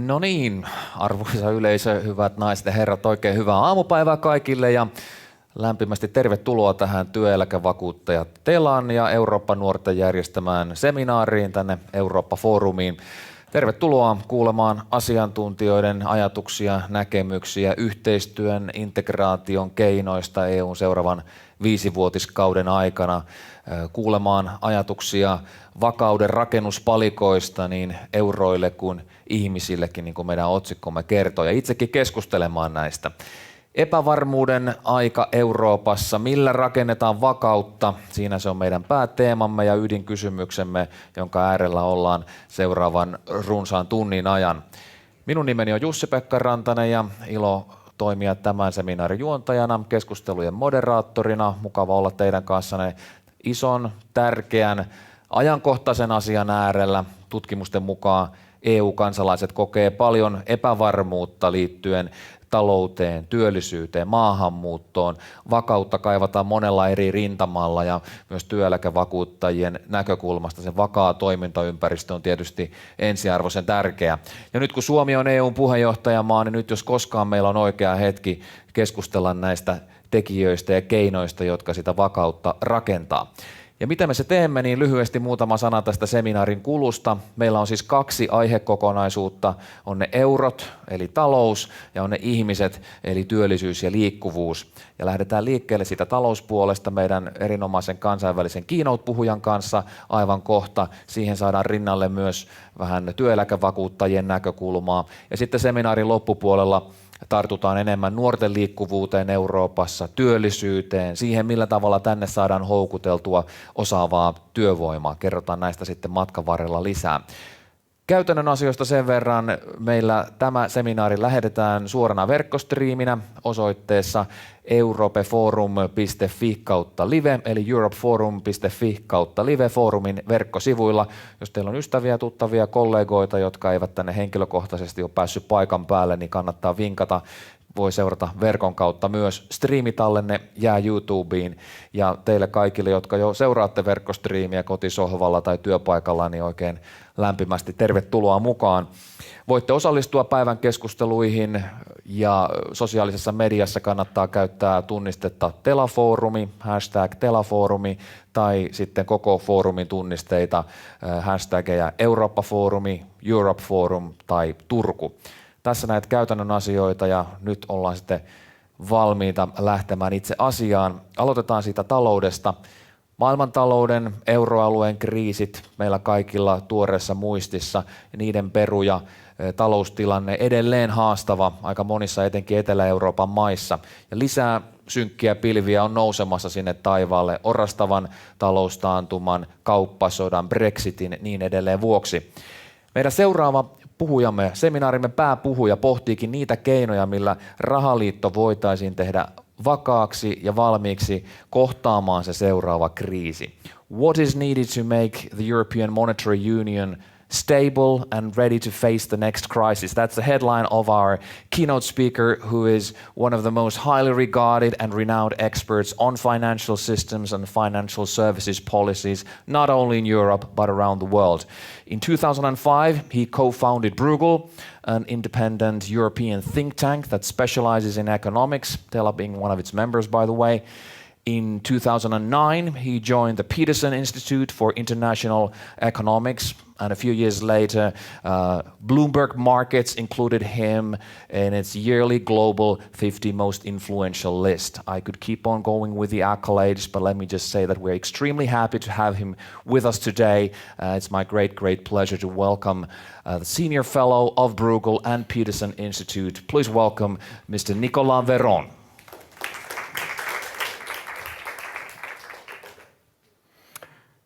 No niin, arvoisa yleisö, hyvät naiset ja herrat, oikein hyvää aamupäivää kaikille ja lämpimästi tervetuloa tähän työeläkevakuuttajat Telan ja Eurooppa-nuorten järjestämään seminaariin tänne Eurooppa-foorumiin. Tervetuloa kuulemaan asiantuntijoiden ajatuksia, näkemyksiä yhteistyön, integraation keinoista EU:n seuraavan 5-vuotiskauden aikana, kuulemaan ajatuksia vakauden rakennuspalikoista niin euroille kuin ihmisillekin, niin kuin meidän otsikkomme kertoo, ja itsekin keskustelemaan näistä. Epävarmuuden aika Euroopassa, millä rakennetaan vakautta, siinä se on meidän pääteemamme ja ydinkysymyksemme, jonka äärellä ollaan seuraavan runsaan tunnin ajan. Minun nimeni on Jussi-Pekka Rantanen ja ilo toimia tämän seminaarin juontajana, keskustelujen moderaattorina. Mukava olla teidän kanssanne ison, tärkeän, ajankohtaisen asian äärellä. Tutkimusten mukaan EU-kansalaiset kokee paljon epävarmuutta liittyen talouteen, työllisyyteen, maahanmuuttoon. Vakautta kaivataan monella eri rintamalla ja myös työeläkevakuuttajien näkökulmasta sen vakaa toimintaympäristö on tietysti ensiarvoisen tärkeä. Ja nyt kun Suomi on EU:n puheenjohtajamaa, niin nyt jos koskaan meillä on oikea hetki keskustella näistä tekijöistä ja keinoista, jotka sitä vakautta rakentaa. Ja mitä me se teemme, niin lyhyesti muutama sana tästä seminaarin kulusta. Meillä on siis 2 aihekokonaisuutta, on ne eurot eli talous ja on ne ihmiset eli työllisyys ja liikkuvuus. Ja lähdetään liikkeelle siitä talouspuolesta meidän erinomaisen kansainvälisen keynote-puhujan kanssa aivan kohta. Siihen saadaan rinnalle myös vähän työeläkevakuuttajien näkökulmaa. Ja sitten seminaarin loppupuolella tartutaan enemmän nuorten liikkuvuuteen Euroopassa, työllisyyteen, siihen millä tavalla tänne saadaan houkuteltua osaavaa työvoimaa. Kerrotaan näistä sitten matkan varrella lisää. Käytännön asioista sen verran, meillä tämä seminaari lähetetään suorana verkkostriiminä osoitteessa eurooppa.forum.fi/live, eli europeforum.fi/live foorumin verkkosivuilla. Jos teillä on ystäviä, tuttavia, kollegoita, jotka eivät tänne henkilökohtaisesti ole päässyt paikan päälle, niin kannattaa vinkata. Voi seurata verkon kautta myös. Striimitallenne jää YouTubeen ja teille kaikille, jotka jo seuraatte verkkostriimiä kotisohvalla tai työpaikalla, niin oikein lämpimästi tervetuloa mukaan. Voitte osallistua päivän keskusteluihin ja sosiaalisessa mediassa kannattaa käyttää tunnistetta Telafoorumi, #Telafoorumi tai sitten koko foorumin tunnisteita, hashtageja Eurooppa-foorumi, Europe-forum tai Turku. Tässä näet käytännön asioita ja nyt ollaan sitten valmiita lähtemään itse asiaan. Aloitetaan siitä taloudesta. Maailmantalouden, euroalueen kriisit meillä kaikilla tuoreessa muistissa ja niiden peruja, taloustilanne edelleen haastava aika monissa etenkin Etelä-Euroopan maissa. Ja lisää synkkiä pilviä on nousemassa sinne taivaalle orastavan taloustaantuman, kauppasodan, Brexitin niin edelleen vuoksi. Meidän seuraava puhujamme, seminaarimme pääpuhuja pohtiikin niitä keinoja, millä rahaliitto voitaisiin tehdä vakaaksi ja valmiiksi kohtaamaan se seuraava kriisi. What is needed to make the European Monetary Union stable and ready to face the next crisis? That's the headline of our keynote speaker, who is one of the most highly regarded and renowned experts on financial systems and financial services policies, not only in Europe, but around the world. In 2005, he co-founded Bruegel, an independent European think tank that specializes in economics, Tela being one of its members, by the way. In 2009, he joined the Peterson Institute for International Economics, and a few years later, Bloomberg Markets included him in its yearly global 50 most influential list. I could keep on going with the accolades, but let me just say that we're extremely happy to have him with us today. It's my great pleasure to welcome the Senior Fellow of Bruegel and Peterson Institute. Please welcome Mr. Nicolas Véron.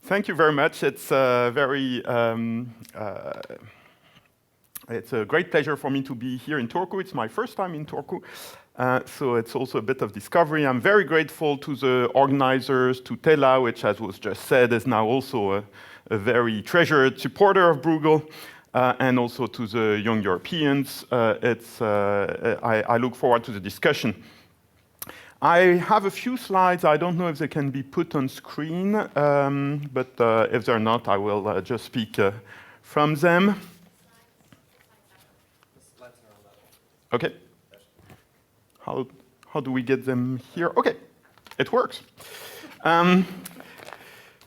Thank you very much. It's a great pleasure for me to be here in Turku. It's my first time in Turku, so it's also a bit of discovery. I'm very grateful to the organizers, to Tela, which, as was just said, is now also a very treasured supporter of Bruegel, and also to the young Europeans. I look forward to the discussion. I have a few slides. I don't know if they can be put on screen, but if they're not, I will just speak from them. Okay. How do we get them here? Okay, it works.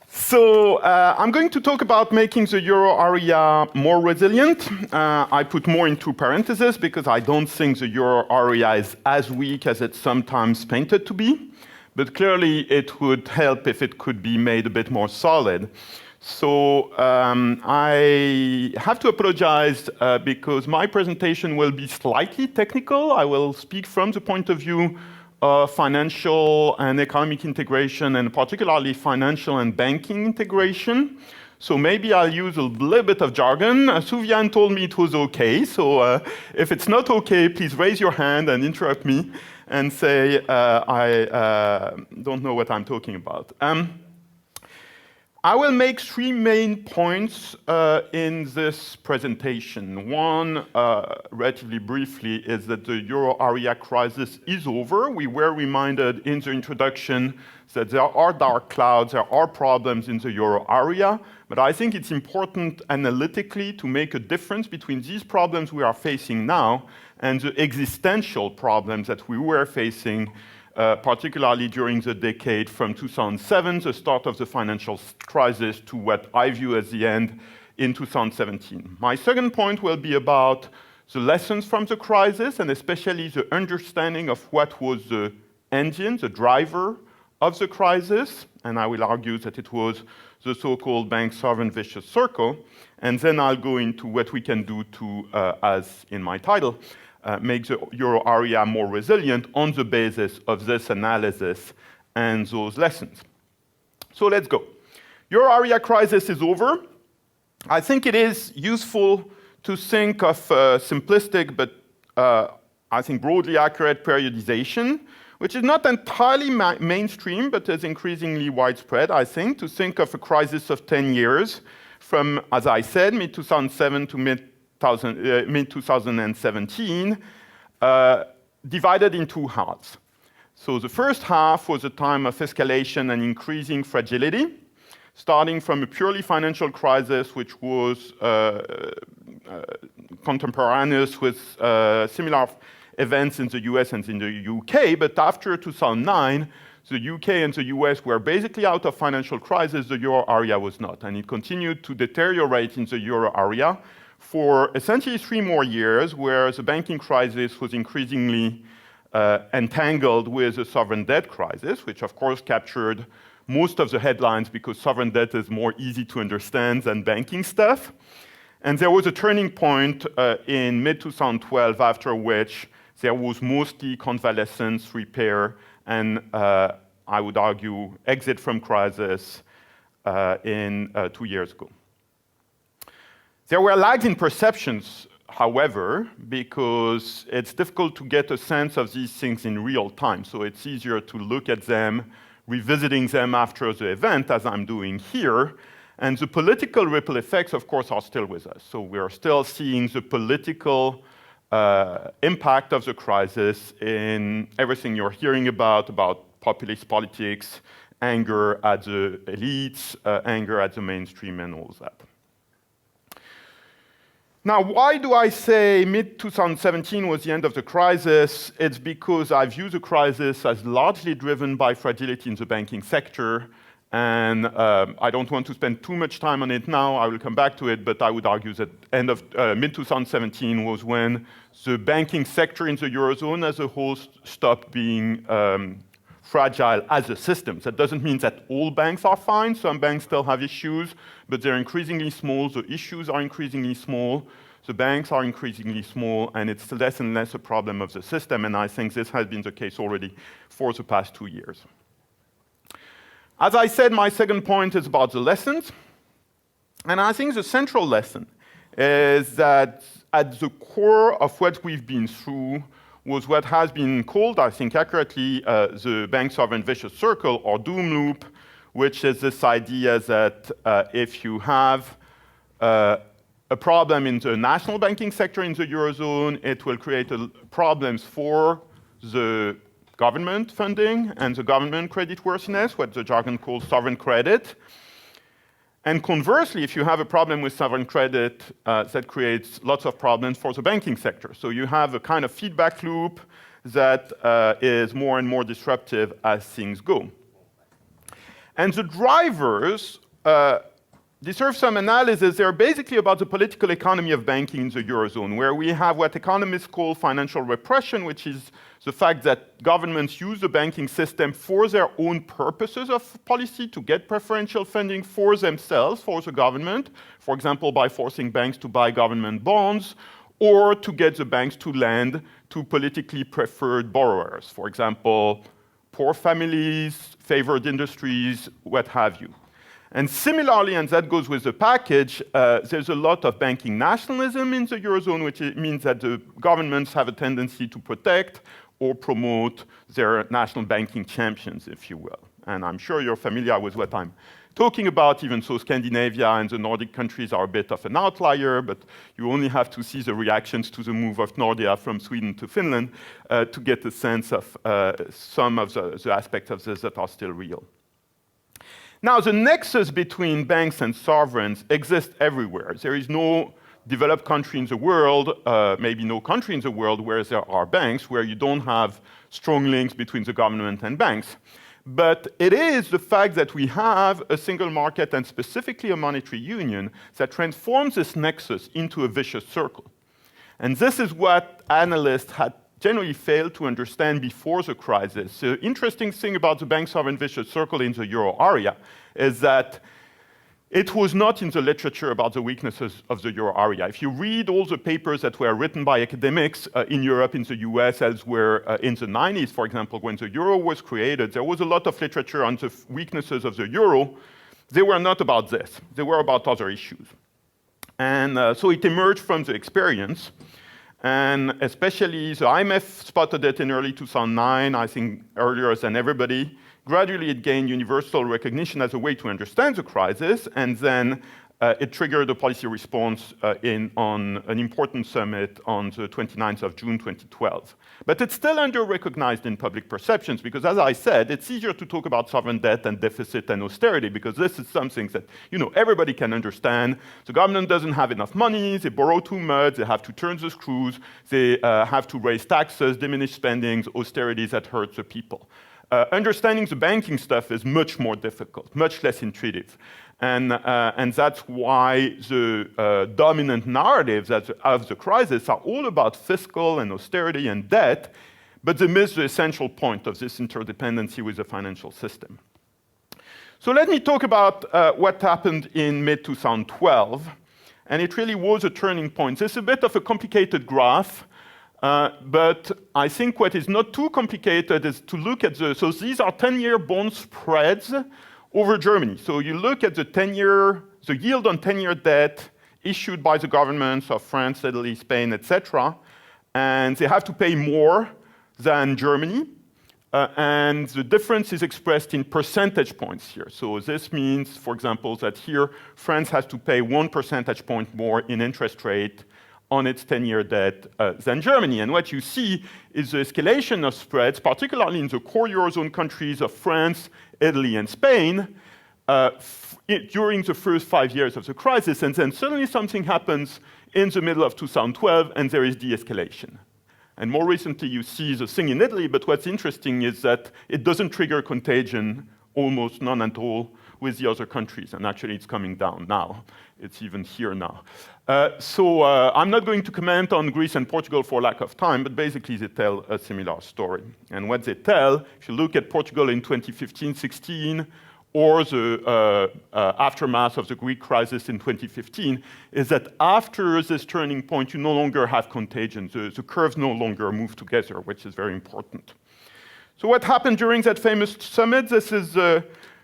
So I'm going to talk about making the euro area more resilient. I put more into parentheses because I don't think the euro area is as weak as it's sometimes painted to be. But clearly it would help if it could be made a bit more solid. So I have to apologize because my presentation will be slightly technical. I will speak from the point of view of financial and economic integration, and particularly financial and banking integration. So maybe I'll use a little bit of jargon. Soufiane told me it was okay. So if it's not okay, please raise your hand and interrupt me and say I don't know what I'm talking about. I will make three main points in this presentation. One, relatively briefly, is that the euro area crisis is over. We were reminded in the introduction that there are dark clouds, there are problems in the euro area, but I think it's important analytically to make a difference between these problems we are facing now and the existential problems that we were facing particularly during the decade from 2007, the start of the financial crisis, to what I view as the end in 2017. My second point will be about the lessons from the crisis, and especially the understanding of what was the engine, the driver of the crisis, and I will argue that it was the so-called bank sovereign vicious circle, and then I'll go into what we can do to, as in my title, make the euro area more resilient on the basis of this analysis and those lessons. So let's go. Euro area crisis is over. I think it is useful to think of simplistic but I think broadly accurate periodization, which is not entirely mainstream but is increasingly widespread, I think, to think of a crisis of 10 years from, as I said, mid-2007 to mid-2017, divided in two halves. So the first half was a time of escalation and increasing fragility, starting from a purely financial crisis, which was contemporaneous with similar events in the US and in the UK, but after 2009, the UK and the US were basically out of financial crisis, the euro area was not, and it continued to deteriorate in the euro area for essentially 3 more years, where the banking crisis was increasingly entangled with the sovereign debt crisis, which of course captured most of the headlines because sovereign debt is more easy to understand than banking stuff. And there was a turning point in mid-2012, after which there was mostly convalescence, repair, and I would argue exit from crisis in 2 years ago. There were lags in perceptions, however, because it's difficult to get a sense of these things in real time. So it's easier to look at them, revisiting them after the event, as I'm doing here. And the political ripple effects, of course, are still with us. So we are still seeing the political impact of the crisis in everything you're hearing about populist politics, anger at the elites, anger at the mainstream, and all that. Now, why do I say mid-2017 was the end of the crisis? It's because I view the crisis as largely driven by fragility in the banking sector, and I don't want to spend too much time on it now. I will come back to it, but I would argue that end of mid-2017 was when the banking sector in the Eurozone as a whole stopped being fragile as a system. That doesn't mean that all banks are fine. Some banks still have issues, but they're increasingly small. The issues are increasingly small. The banks are increasingly small, and it's less and less a problem of the system. And I think this has been the case already for the past 2 years. As I said, my second point is about the lessons. And I think the central lesson is that at the core of what we've been through was what has been called, I think accurately, the bank sovereign vicious circle or doom loop, which is this idea that if you have a problem in the national banking sector in the Eurozone, it will create problems for the government funding and the government creditworthiness, what the jargon calls sovereign credit. And conversely, if you have a problem with sovereign credit, that creates lots of problems for the banking sector. So you have a kind of feedback loop that is more and more disruptive as things go. And the drivers deserve some analysis. They're basically about the political economy of banking in the Eurozone, where we have what economists call financial repression, which is the fact that governments use the banking system for their own purposes of policy to get preferential funding for themselves, for the government, for example, by forcing banks to buy government bonds, or to get the banks to lend to politically preferred borrowers, for example, poor families, favored industries, what have you. And similarly, and that goes with the package, there's a lot of banking nationalism in the Eurozone, which means that the governments have a tendency to protect or promote their national banking champions, if you will. And I'm sure you're familiar with what I'm talking about, even so Scandinavia and the Nordic countries are a bit of an outlier, but you only have to see the reactions to the move of Nordea from Sweden to Finland to get a sense of some of the aspects of this that are still real. Now, the nexus between banks and sovereigns exists everywhere. There is no developed country in the world, maybe no country in the world where there are banks, where you don't have strong links between the government and banks. But it is the fact that we have a single market and specifically a monetary union that transforms this nexus into a vicious circle. And this is what analysts had generally failed to understand before the crisis. The interesting thing about the bank sovereign vicious circle in the euro area is that it was not in the literature about the weaknesses of the euro area. If you read all the papers that were written by academics in Europe, in the US, elsewhere in the 90s, for example, when the euro was created, there was a lot of literature on the weaknesses of the euro. They were not about this. They were about other issues. And so it emerged from the experience. And especially the IMF spotted it in early 2009, I think earlier than everybody. Gradually, it gained universal recognition as a way to understand the crisis, and then it triggered a policy response on an important summit on the 29th of June 2012. But it's still under-recognized in public perceptions because, as I said, it's easier to talk about sovereign debt and deficit and austerity because this is something that everybody can understand. The government doesn't have enough money, they borrow too much, they have to turn the screws, they have to raise taxes, diminish spending, austerity that hurts the people. Understanding the banking stuff is much more difficult, much less intuitive. And that's why the dominant narratives of the crisis are all about fiscal and austerity and debt, but they miss the essential point of this interdependency with the financial system. So let me talk about what happened in mid-2012, and it really was a turning point. This is a bit of a complicated graph, but I think what is not too complicated is to look at so these are 10-year bond spreads over Germany. So you look at the yield on 10-year debt issued by the governments of France, Italy, Spain, etc., and they have to pay more than Germany, and the difference is expressed in percentage points here. So this means, for example, that here France has to pay 1 percentage point more in interest rate on its 10-year debt than Germany. And what you see is the escalation of spreads, particularly in the core Eurozone countries of France, Italy, and Spain, during the first 5 years of the crisis. And then suddenly something happens in the middle of 2012, and there is de-escalation. And more recently, you see the thing in Italy, but what's interesting is that it doesn't trigger contagion, almost none at all, with the other countries. And actually, it's coming down now. It's even here now. So I'm not going to comment on Greece and Portugal for lack of time, but basically they tell a similar story. And what they tell, if you look at Portugal in 2015-16, or the aftermath of the Greek crisis in 2015, is that after this turning point, you no longer have contagion. The curves no longer move together, which is very important. So what happened during that famous summit? This is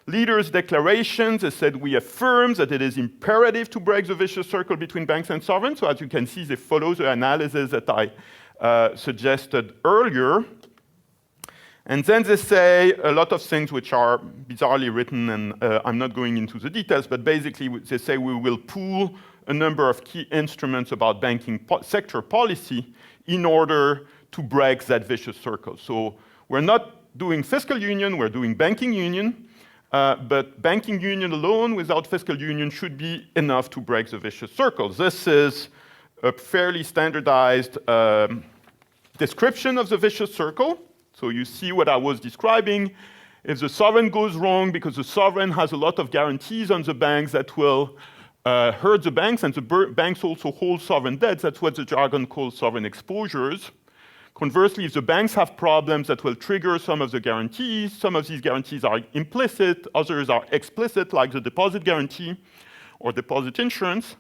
leaders' declarations. They said, we affirm that it is imperative to break the vicious circle between banks and sovereigns. So as you can see, they follow the analysis that I suggested earlier. And then they say a lot of things which are bizarrely written, and I'm not going into the details, but basically they say we will pool a number of key instruments about banking sector policy in order to break that vicious circle. So we're not doing fiscal union, we're doing banking union. But banking union alone without fiscal union should be enough to break the vicious circle. This is a fairly standardized description of the vicious circle. So you see what I was describing. If the sovereign goes wrong because the sovereign has a lot of guarantees on the banks that will hurt the banks, and the banks also hold sovereign debts, that's what the jargon calls sovereign exposures. Conversely, if the banks have problems that will trigger some of the guarantees, some of these guarantees are implicit, others are explicit, like the deposit guarantee or deposit insurance.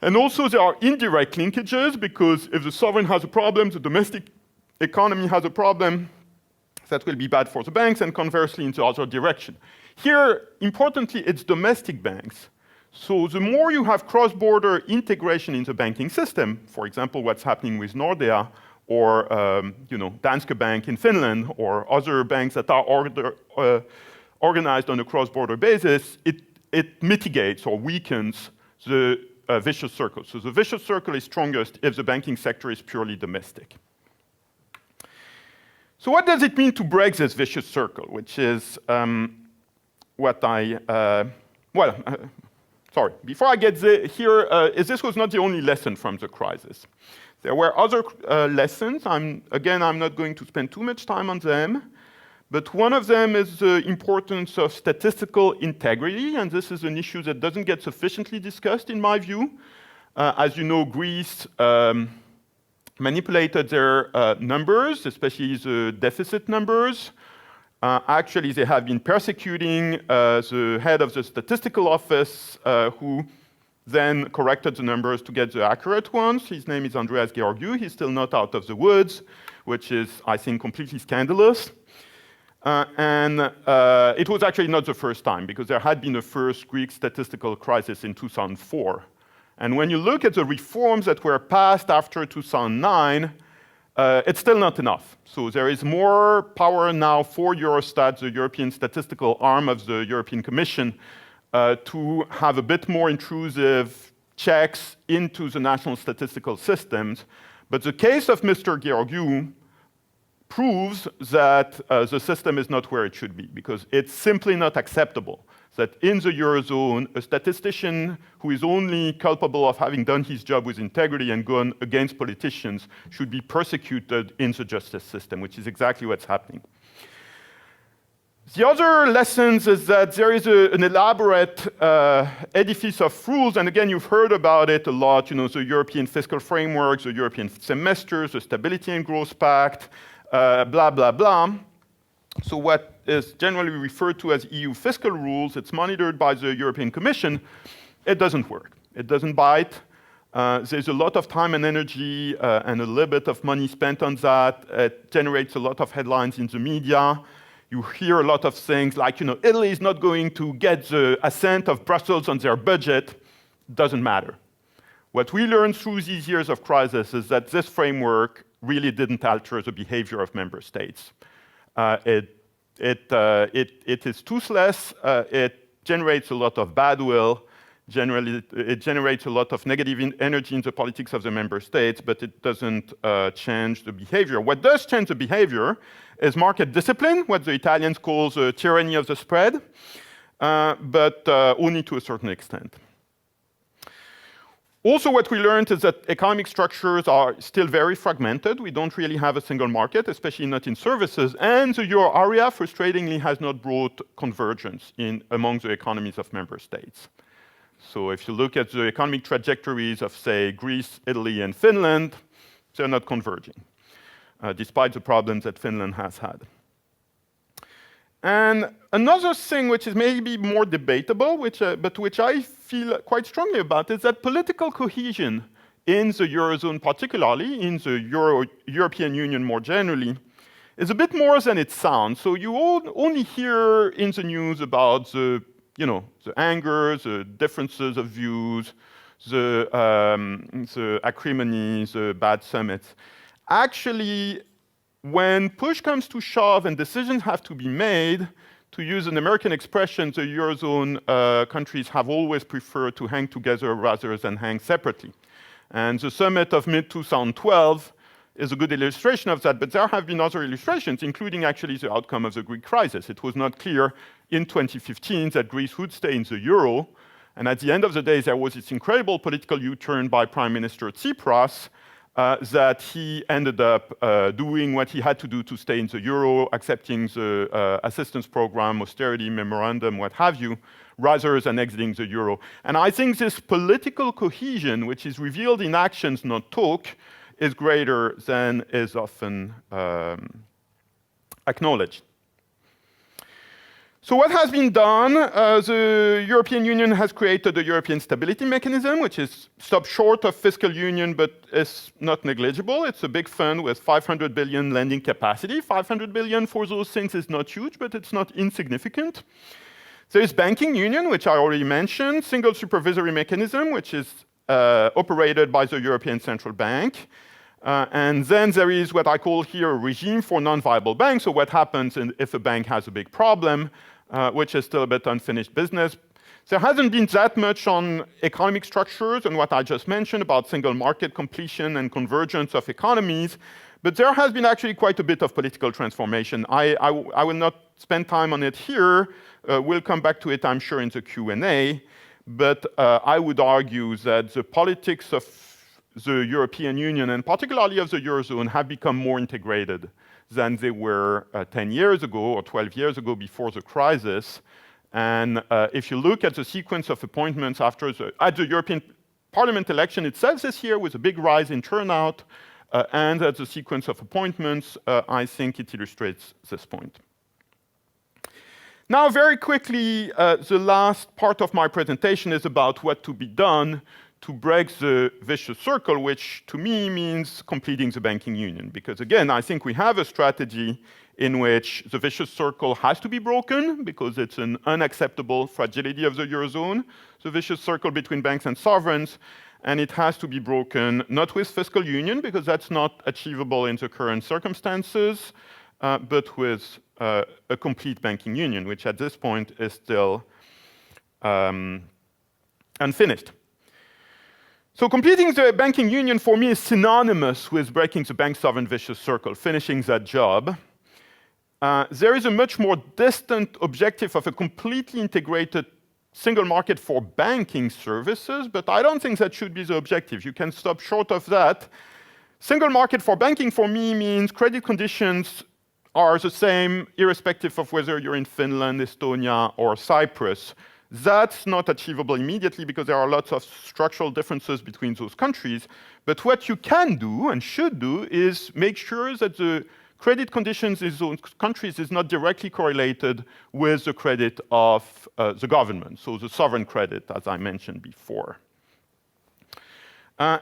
And also there are indirect linkages, because if the sovereign has a problem, the domestic economy has a problem, that will be bad for the banks, and conversely in the other direction. Here, importantly, it's domestic banks. So the more you have cross-border integration in the banking system, for example, what's happening with Nordea, or Danske Bank in Finland, or other banks that are organized on a cross-border basis, it mitigates or weakens the vicious circle. So the vicious circle is strongest if the banking sector is purely domestic. So what does it mean to break this vicious circle, which is what I, sorry, before I get here, this was not the only lesson from the crisis. There were other lessons. I'm not going to spend too much time on them, but one of them is the importance of statistical integrity, and this is an issue that doesn't get sufficiently discussed in my view. As you know, Greece manipulated their numbers, especially the deficit numbers. Actually, they have been persecuting the head of the statistical office, who then corrected the numbers to get the accurate ones. His name is Andreas Georgiou. He's still not out of the woods, which is, I think, completely scandalous. It was actually not the first time, because there had been a first Greek statistical crisis in 2004. And when you look at the reforms that were passed after 2009, it's still not enough. So there is more power now for Eurostat, the European statistical arm of the European Commission, to have a bit more intrusive checks into the national statistical systems. But the case of Mr. Georgiou proves that the system is not where it should be, because it's simply not acceptable that in the Eurozone, a statistician who is only culpable of having done his job with integrity and gone against politicians should be persecuted in the justice system, which is exactly what's happening. The other lessons is that there is an elaborate edifice of rules, and again, you've heard about it a lot, the European fiscal framework, the European semester, the Stability and Growth Pact, blah, blah, blah. So what is generally referred to as EU fiscal rules, it's monitored by the European Commission. It doesn't work. It doesn't bite. There's a lot of time and energy and a little bit of money spent on that. It generates a lot of headlines in the media. You hear a lot of things like, Italy is not going to get the assent of Brussels on their budget. Doesn't matter. What we learned through these years of crisis is that this framework really didn't alter the behavior of member states. It is toothless. It generates a lot of bad will. Generally, it generates a lot of negative energy in the politics of the member states, but it doesn't change the behavior. What does change the behavior is market discipline, what the Italians call the tyranny of the spread, but only to a certain extent. Also, what we learned is that economic structures are still very fragmented. We don't really have a single market, especially not in services, and the euro area, frustratingly, has not brought convergence among the economies of member states. So if you look at the economic trajectories of, say, Greece, Italy, and Finland, they're not converging, despite the problems that Finland has had. And another thing which is maybe more debatable, but which I feel quite strongly about, is that political cohesion in the Eurozone particularly, in the European Union more generally, is a bit more than it sounds. So you only hear in the news about the anger, the differences of views, the acrimony, the bad summits. Actually, when push comes to shove and decisions have to be made, to use an American expression, the Eurozone countries have always preferred to hang together rather than hang separately. And the summit of mid-2012 is a good illustration of that, but there have been other illustrations, including actually the outcome of the Greek crisis. It was not clear in 2015 that Greece would stay in the euro, and at the end of the day, there was this incredible political U-turn by Prime Minister Tsipras that he ended up doing what he had to do to stay in the euro, accepting the assistance program, austerity memorandum, what have you, rather than exiting the euro. And I think this political cohesion, which is revealed in actions, not talk, is greater than is often acknowledged. So what has been done? The European Union has created a European Stability Mechanism, which is stopped short of fiscal union, but is not negligible. It's a big fund with 500 billion lending capacity. 500 billion for those things is not huge, but it's not insignificant. There is banking union, which I already mentioned, single supervisory mechanism, which is operated by the European Central Bank. And then there is what I call here a regime for non-viable banks. So what happens if a bank has a big problem, which is still a bit unfinished business. There hasn't been that much on economic structures and what I just mentioned about single market completion and convergence of economies, but there has been actually quite a bit of political transformation. I will not spend time on it here. We'll come back to it, I'm sure, in the Q&A. But I would argue that the politics of the European Union, and particularly of the Eurozone, have become more integrated than they were 10 years ago or 12 years ago before the crisis. And if you look at the sequence of appointments at the European Parliament election itself this year, with a big rise in turnout, and at the sequence of appointments, I think it illustrates this point. Now, very quickly, the last part of my presentation is about what to be done to break the vicious circle, which to me means completing the banking union. Because again, I think we have a strategy in which the vicious circle has to be broken because it's an unacceptable fragility of the Eurozone, the vicious circle between banks and sovereigns, and it has to be broken not with fiscal union, because that's not achievable in the current circumstances, but with a complete banking union, which at this point is still unfinished. So completing the banking union for me is synonymous with breaking the bank sovereign vicious circle, finishing that job. There is a much more distant objective of a completely integrated single market for banking services, but I don't think that should be the objective. You can stop short of that. Single market for banking for me means credit conditions are the same irrespective of whether you're in Finland, Estonia, or Cyprus. That's not achievable immediately because there are lots of structural differences between those countries. But what you can do and should do is make sure that the credit conditions in those countries is not directly correlated with the credit of the government, so the sovereign credit, as I mentioned before. As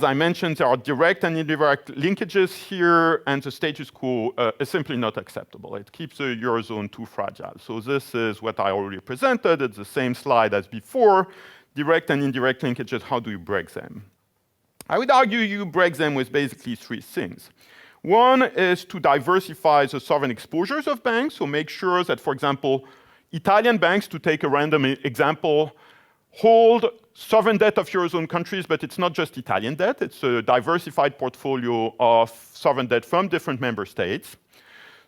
I mentioned, there are direct and indirect linkages here, and the status quo is simply not acceptable. It keeps the Eurozone too fragile. So this is what I already presented. It's the same slide as before. Direct and indirect linkages, how do you break them? I would argue you break them with basically three things. One is to diversify the sovereign exposures of banks, so make sure that, for example, Italian banks, to take a random example, hold sovereign debt of Eurozone countries, but it's not just Italian debt, it's a diversified portfolio of sovereign debt from different member states.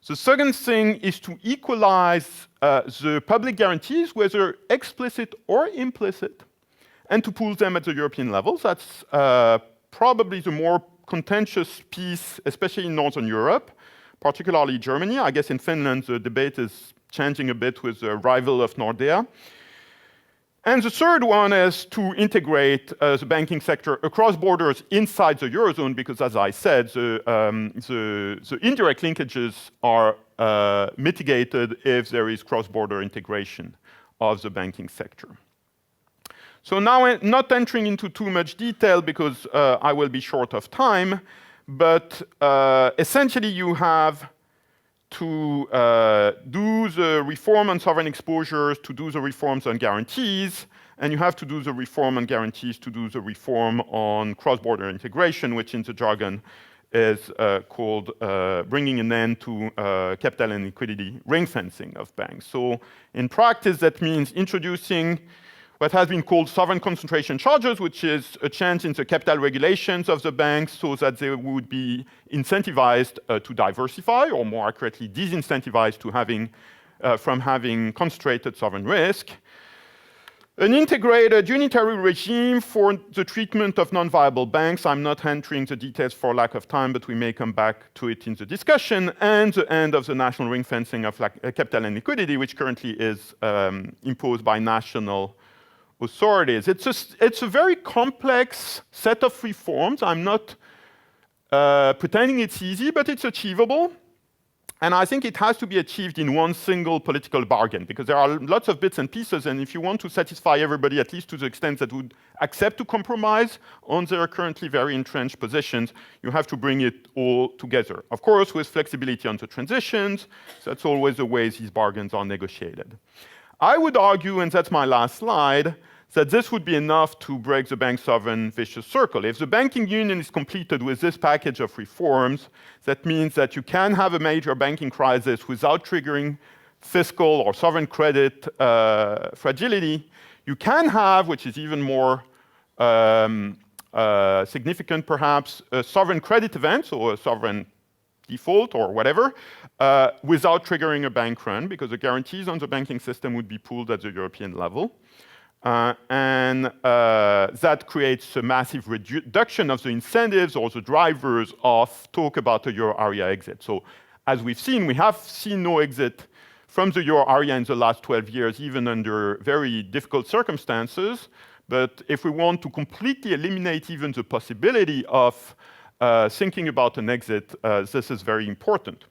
The second thing is to equalize the public guarantees, whether explicit or implicit, and to pool them at the European level. That's probably the more contentious piece, especially in Northern Europe, particularly Germany. I guess in Finland, the debate is changing a bit with the arrival of Nordea. And the third one is to integrate the banking sector across borders inside the Eurozone, because as I said, the indirect linkages are mitigated if there is cross-border integration of the banking sector. So now I'm not entering into too much detail because I will be short of time, but essentially you have to do the reform on sovereign exposures, to do the reforms on guarantees, and you have to do the reform on guarantees to do the reform on cross-border integration, which in the jargon is called bringing an end to capital and liquidity ring fencing of banks. So in practice, that means introducing what has been called sovereign concentration charges, which is a change in the capital regulations of the banks so that they would be incentivized to diversify, or more accurately, disincentivized from having concentrated sovereign risk. An integrated unitary regime for the treatment of non-viable banks. I'm not entering the details for lack of time, but we may come back to it in the discussion. And the end of the national ring fencing of capital and liquidity, which currently is imposed by national authorities. It's a very complex set of reforms. I'm not pretending it's easy, but it's achievable. And I think it has to be achieved in one single political bargain, because there are lots of bits and pieces, and if you want to satisfy everybody, at least to the extent that would accept to compromise on their currently very entrenched positions, you have to bring it all together. Of course, with flexibility on the transitions, that's always the way these bargains are negotiated. I would argue, and that's my last slide, that this would be enough to break the bank sovereign vicious circle. If the banking union is completed with this package of reforms, that means that you can have a major banking crisis without triggering fiscal or sovereign credit fragility. You can have, which is even more significant perhaps, a sovereign credit event, so a sovereign default or whatever, without triggering a bank run, because the guarantees on the banking system would be pooled at the European level. That creates a massive reduction of the incentives or the drivers of talk about a euro area exit. So as we've seen, we have seen no exit from the euro area in the last 12 years, even under very difficult circumstances. But if we want to completely eliminate even the possibility of thinking about an exit, this is very important.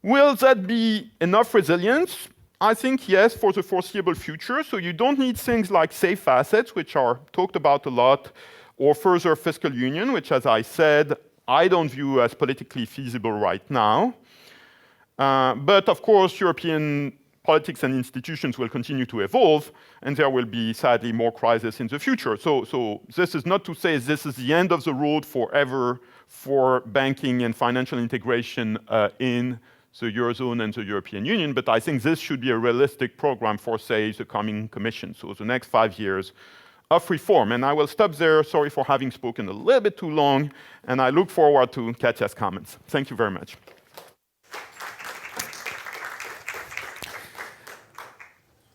Will that be enough resilience? I think yes, for the foreseeable future. So you don't need things like safe assets, which are talked about a lot, or further fiscal union, which, as I said, I don't view as politically feasible right now. But of course, European politics and institutions will continue to evolve, and there will be, sadly, more crises in the future. So this is not to say this is the end of the road forever for banking and financial integration in the Eurozone and the European Union, but I think this should be a realistic program for, say, the coming Commission, so the next 5 years of reform. And I will stop there. Sorry for having spoken a little bit too long, and I look forward to Katja's comments. Thank you very much.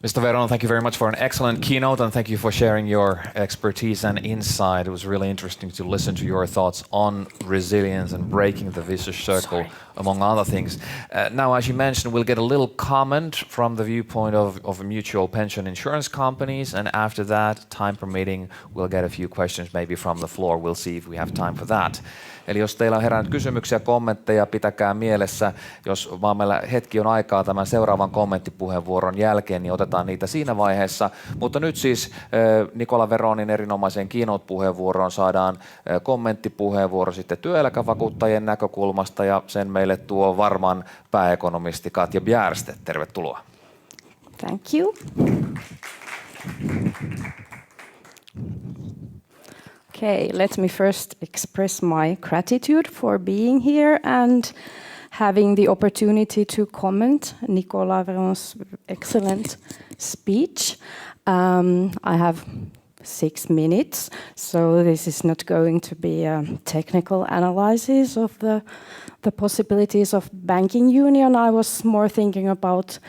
Mr. Véron, thank you very much for an excellent keynote, and thank you for sharing your expertise and insight. It was really interesting to listen to your thoughts on resilience and breaking the vicious circle, among other things. Now, as you mentioned, we'll get a little comment from the viewpoint of mutual pension insurance companies, and after that, time permitting, we'll get a few questions maybe from the floor. We'll see if we have time for that. Eli jos teillä on herännyt kysymyksiä, kommentteja, pitäkää mielessä. Jos vaan meillä hetki on aikaa tämän seuraavan kommenttipuheenvuoron jälkeen, niin otetaan niitä siinä vaiheessa. Mutta nyt siis Nicolas Véronin erinomaiseen keynote-puheenvuoroon saadaan kommenttipuheenvuoro sitten työeläkevakuuttajien näkökulmasta, ja sen meille tuo Varman pääekonomisti Katja Bjerstedt. Tervetuloa. Thank you. Okay, let me first express my gratitude for being here and having the opportunity to comment Nicolas Véron's excellent speech. I have 6 minutes, so this is not going to be a technical analysis of the possibilities of banking union. I was more thinking about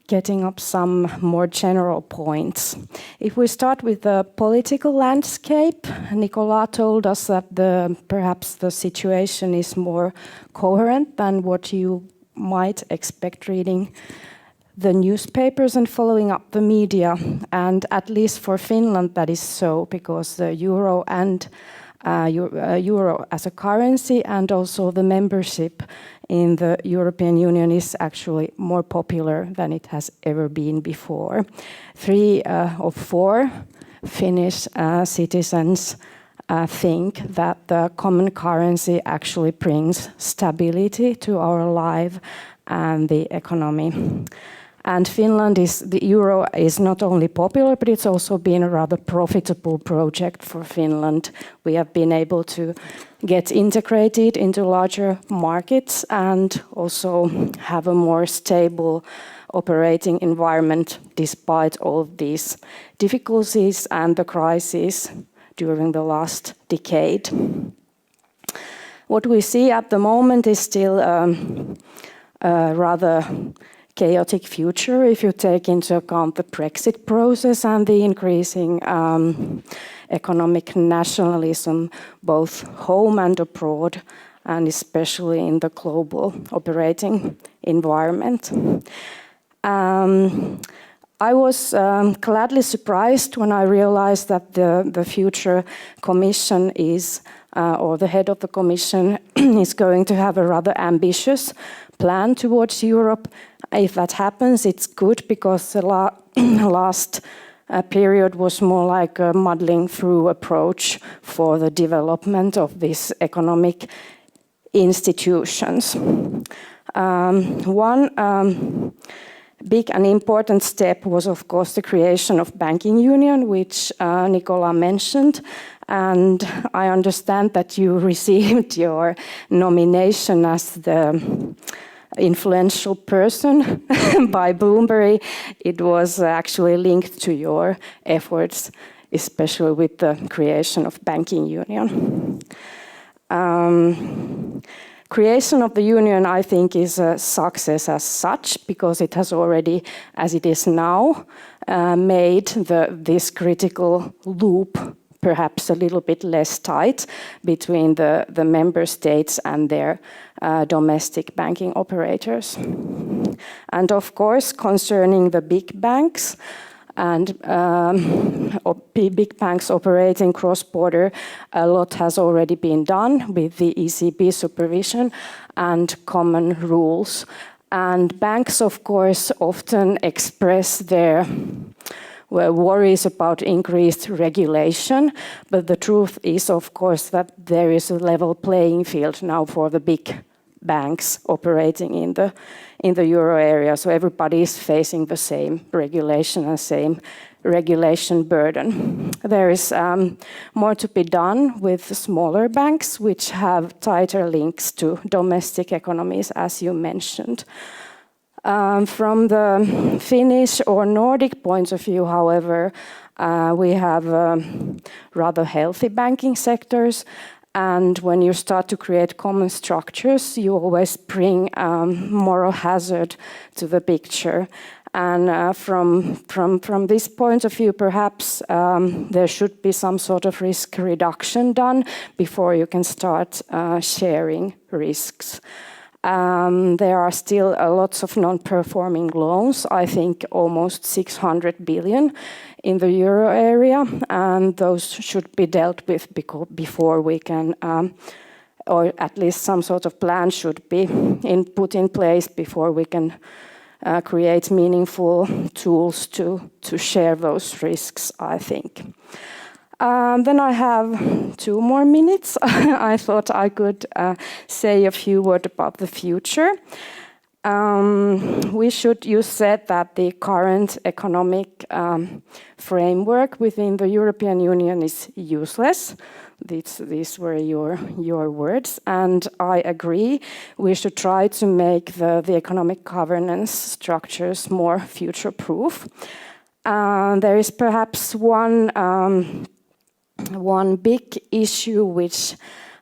getting up some more general points. If we start with the political landscape, Nicolas told us that perhaps the situation is more coherent than what you might expect reading the newspapers and following up the media. And at least for Finland that is so, because the euro and euro as a currency and also the membership in the European Union is actually more popular than it has ever been before. 3 of 4 Finnish citizens think that the common currency actually brings stability to our life and the economy. And the euro is not only popular, but it's also been a rather profitable project for Finland. We have been able to get integrated into larger markets and also have a more stable operating environment despite all of these difficulties and the crises during the last decade. What we see at the moment is still a rather chaotic future if you take into account the Brexit process and the increasing economic nationalism, both home and abroad, and especially in the global operating environment. I was gladly surprised when I realized that the future Commission is, or the head of the Commission is going to have a rather ambitious plan towards Europe. If that happens, it's good because the last period was more like a muddling through approach for the development of these economic institutions. One big and important step was, of course, the creation of banking union, which Nicolas mentioned. And I understand that you received your nomination as the influential person by Bloomberg. It was actually linked to your efforts, especially with the creation of banking union. Creation of the union, I think, is a success as such because it has already, as it is now, made this critical loop perhaps a little bit less tight between the member states and their domestic banking operators. And of course, concerning the big banks, and big banks operating cross-border, a lot has already been done with the ECB supervision and common rules. And banks, of course, often express their worries about increased regulation, but the truth is, of course, that there is a level playing field now for the big banks operating in the euro area, so everybody is facing the same regulation and same regulation burden. There is more to be done with the smaller banks, which have tighter links to domestic economies, as you mentioned. From the Finnish or Nordic point of view, however, we have rather healthy banking sectors. And when you start to create common structures, you always bring moral hazard to the picture. And from this point of view, perhaps there should be some sort of risk reduction done before you can start sharing risks. There are still lots of non-performing loans, I think almost 600 billion in the euro area, and those should be dealt with before we can, or at least some sort of plan should be put in place before we can create meaningful tools to share those risks, I think. Then I have 2 more minutes. I thought I could say a few words about the future. You said that the current economic framework within the European Union is useless. These were your words, and I agree. We should try to make the economic governance structures more future-proof. There is perhaps one big issue which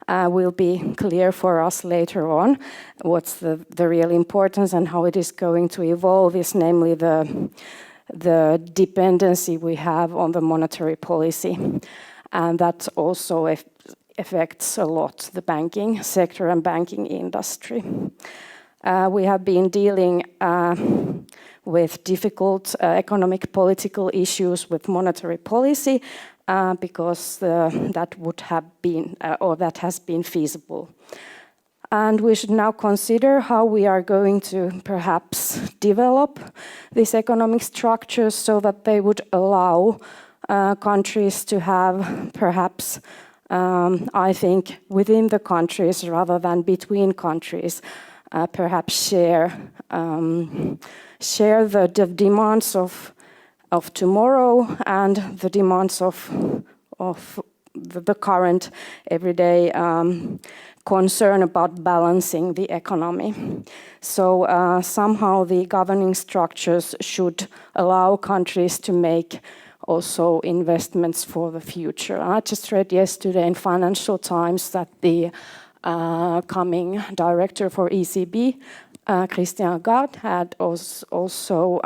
will be clear for us later on. What's the real importance and how it is going to evolve is namely the dependency we have on the monetary policy. And that also affects a lot the banking sector and banking industry. We have been dealing with difficult economic political issues with monetary policy because that would have been, or that has been feasible. And we should now consider how we are going to perhaps develop these economic structures so that they would allow countries to have perhaps, I think, within the countries rather than between countries, perhaps share the demands of tomorrow and the demands of the current everyday concern about balancing the economy. So somehow the governing structures should allow countries to make also investments for the future. I just read yesterday in Financial Times that the coming director for ECB, Christian Lagarde, had also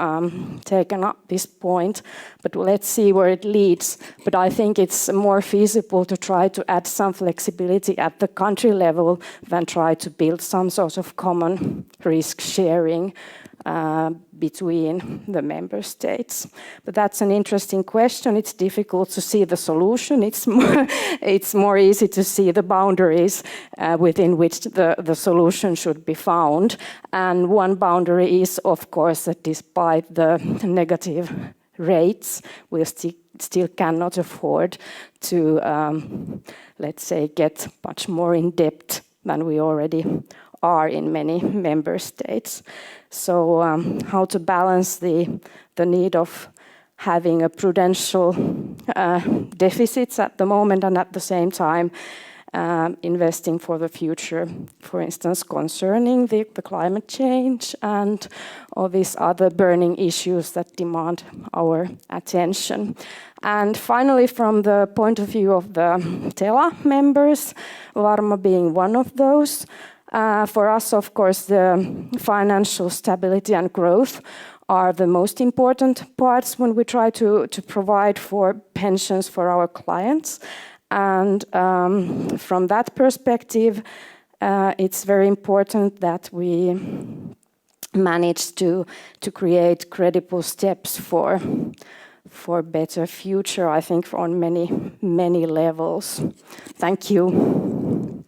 taken up this point, but let's see where it leads. But I think it's more feasible to try to add some flexibility at the country level than try to build some sort of common risk sharing between the member states. But that's an interesting question. It's difficult to see the solution. It's more easy to see the boundaries within which the solution should be found. And one boundary is, of course, that despite the negative rates, we still cannot afford to, let's say, get much more in debt than we already are in many member states. So how to balance the need of having a prudential deficits at the moment and at the same time investing for the future, for instance, concerning the climate change and all these other burning issues that demand our attention. And finally, from the point of view of the TELA members, Varma being one of those, for us, of course, the financial stability and growth are the most important parts when we try to provide for pensions for our clients. And from that perspective, it's very important that we manage to create credible steps for better future, I think, on many levels. Thank you.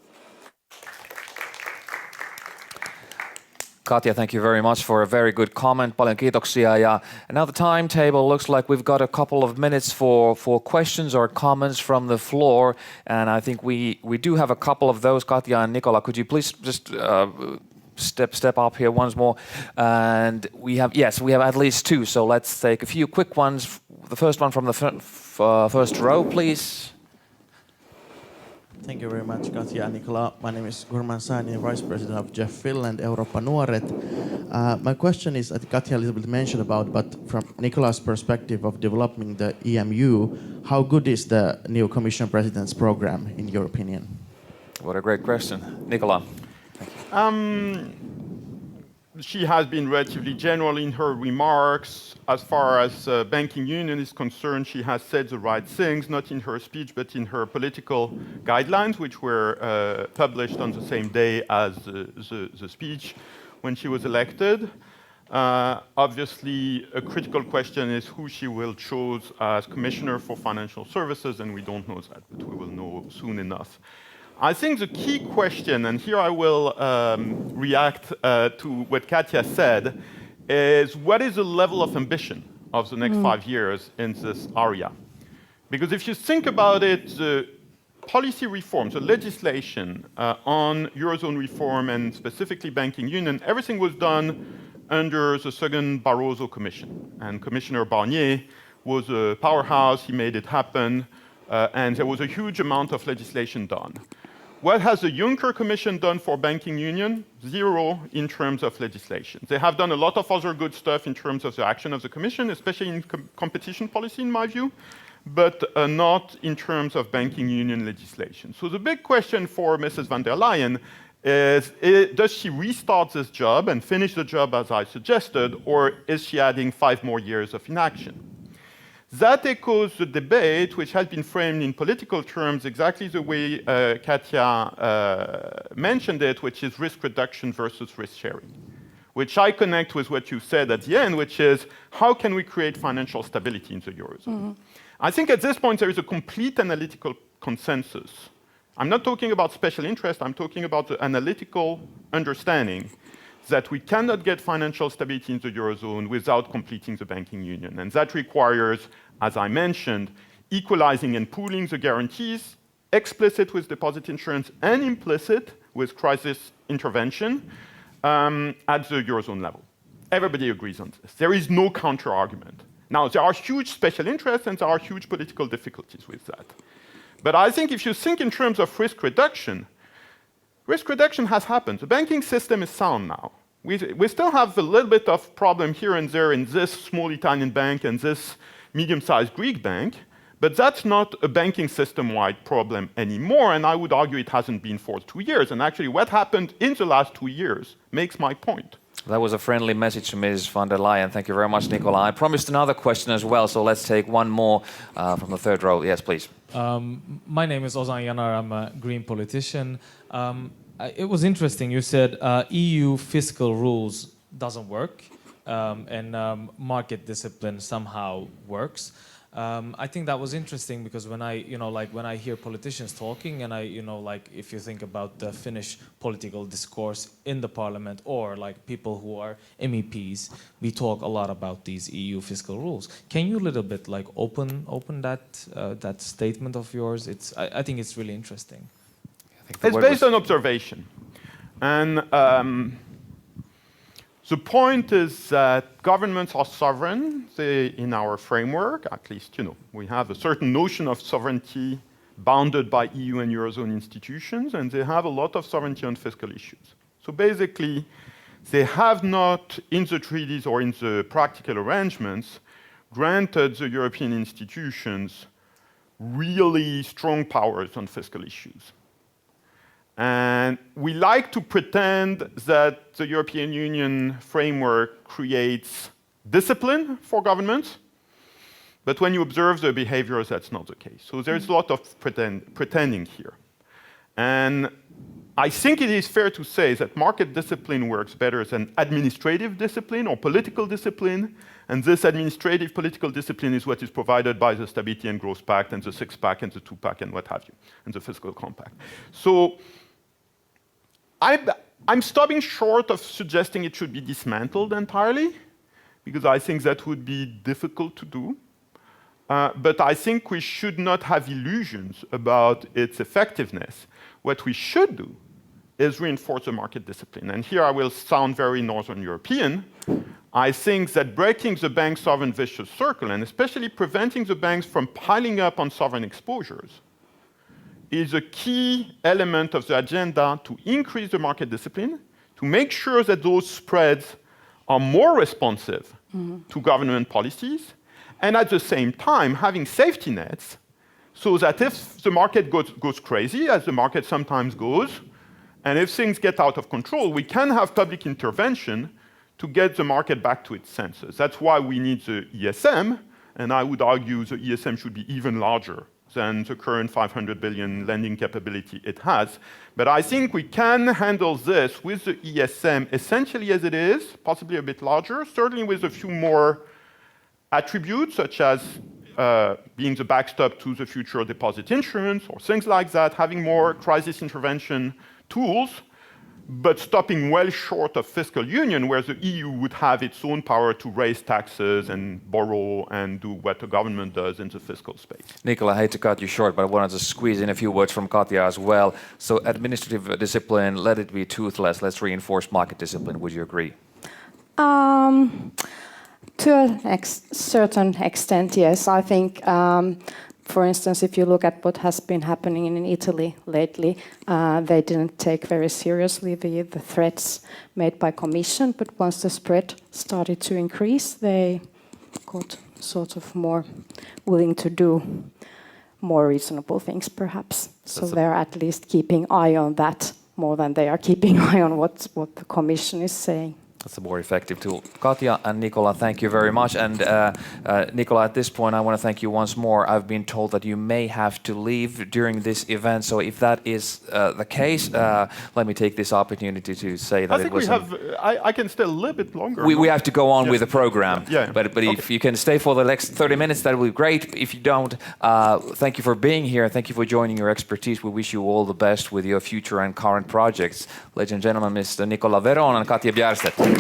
Katja, thank you very much for a very good comment. Paljon kiitoksia. Ja now the timetable looks like we've got a couple of minutes for questions or comments from the floor. And I think we do have a couple of those. Katja and Nicola, could you please just step up here once more? And we have at least two. So let's take a few quick ones. The first one from the first row, please. Thank you very much, Katja and Nicola. My name is Gurman Sani, Vice President of Jeff Finland, Eurooppa. My question is, I think Katja a little bit mentioned about, but from Nicola's perspective of developing the EMU, how good is the new Commission President's program, in your opinion? What a great question. Nicola. She has been relatively general in her remarks. As far as banking union is concerned, she has said the right things, not in her speech, but in her political guidelines, which were published on the same day as the speech when she was elected. Obviously, a critical question is who she will choose as Commissioner for Financial Services, and we don't know that, but we will know soon enough. I think the key question, and here I will react to what Katja said, is what is the level of ambition of the next 5 years in this area? Because if you think about it, the policy reforms, the legislation on Eurozone reform and specifically banking union, everything was done under the second Barroso Commission. And Commissioner Barnier was a powerhouse, he made it happen, and there was a huge amount of legislation done. What has the Juncker Commission done for banking union? Zero in terms of legislation. They have done a lot of other good stuff in terms of the action of the Commission, especially in competition policy, in my view, but not in terms of banking union legislation. So the big question for Mrs. van der Leyen is does she restart this job and finish the job as I suggested, or is she adding 5 more years of inaction? That echoes the debate, which has been framed in political terms exactly the way Katja mentioned it, which is risk reduction versus risk sharing, which I connect with what you said at the end, which is how can we create financial stability in the Eurozone? I think at this point there is a complete analytical consensus. I'm not talking about special interest, I'm talking about the analytical understanding that we cannot get financial stability in the Eurozone without completing the banking union. And that requires, as I mentioned, equalizing and pooling the guarantees, explicit with deposit insurance and implicit with crisis intervention at the Eurozone level. Everybody agrees on this. There is no counter-argument. Now, there are huge special interests and there are huge political difficulties with that. But I think if you think in terms of risk reduction has happened. The banking system is sound now. We still have a little bit of problem here and there in this small Italian bank and this medium-sized Greek bank, but that's not a banking system-wide problem anymore, and I would argue it hasn't been for 2 years. And actually what happened in the last 2 years makes my point. That was a friendly message to Ms. von der Leyen. Thank you very much, Nicola. I promised another question as well, so let's take one more from the third row. Yes, please. My name is Ozan Yanar. I'm a Green politician. It was interesting. You said EU fiscal rules doesn't work, and market discipline somehow works. I think that was interesting because when I hear politicians talking, and if you think about the Finnish political discourse in the parliament, or like people who are MEPs, we talk a lot about these EU fiscal rules. Can you a little bit like open that statement of yours? I think it's really interesting. It's based on observation, and the point is that governments are sovereign. In our framework, at least, we have a certain notion of sovereignty bounded by EU and Eurozone institutions, and they have a lot of sovereignty on fiscal issues. So basically, they have not, in the treaties or in the practical arrangements, granted the European institutions really strong powers on fiscal issues. And we like to pretend that the European Union framework creates discipline for governments, but when you observe their behaviors, that's not the case. So there's a lot of pretending here. And I think it is fair to say that market discipline works better than administrative discipline or political discipline, and this administrative political discipline is what is provided by the Stability and Growth Pact and the Six-Pack and the Two-Pack and what have you, and the Fiscal Compact. So I'm stopping short of suggesting it should be dismantled entirely, because I think that would be difficult to do. But I think we should not have illusions about its effectiveness. What we should do is reinforce the market discipline. And here I will sound very Northern European. I think that breaking the bank sovereign vicious circle, and especially preventing the banks from piling up on sovereign exposures, is a key element of the agenda to increase the market discipline, to make sure that those spreads are more responsive to government policies, and at the same time having safety nets so that if the market goes crazy, as the market sometimes goes, and if things get out of control, we can have public intervention to get the market back to its senses. That's why we need the ESM, and I would argue the ESM should be even larger than the current 500 billion lending capability it has. But I think we can handle this with the ESM essentially as it is, possibly a bit larger, certainly with a few more attributes, such as being the backstop to the future deposit insurance or things like that, having more crisis intervention tools, but stopping well short of fiscal union, where the EU would have its own power to raise taxes and borrow and do what the government does in the fiscal space. Nicola, I hate to cut you short, but I wanted to squeeze in a few words from Katja as well. So administrative discipline, let it be toothless. Let's reinforce market discipline. Would you agree? To a certain extent, yes. I think, for instance, if you look at what has been happening in Italy lately, they didn't take very seriously the threats made by Commission, but once the spread started to increase, they got sort of more willing to do more reasonable things, perhaps. So they're at least keeping eye on that more than they are keeping eye on what the Commission is saying. That's a more effective tool. Katja and Nicola, thank you very much. And Nicola, at this point, I want to thank you once more. I've been told that you may have to leave during this event. So if that is the case, let me take this opportunity to say that I think we have. I can stay a little bit longer. We have to go on with the program. Yeah. But okay. If you can stay for the next 30 minutes, that would be great. If you don't, thank you for being here. Thank you for joining your expertise. We wish you all the best with your future and current projects. Ladies and gentlemen, Mr. Nicolas Véron and Katja Bjerstedt.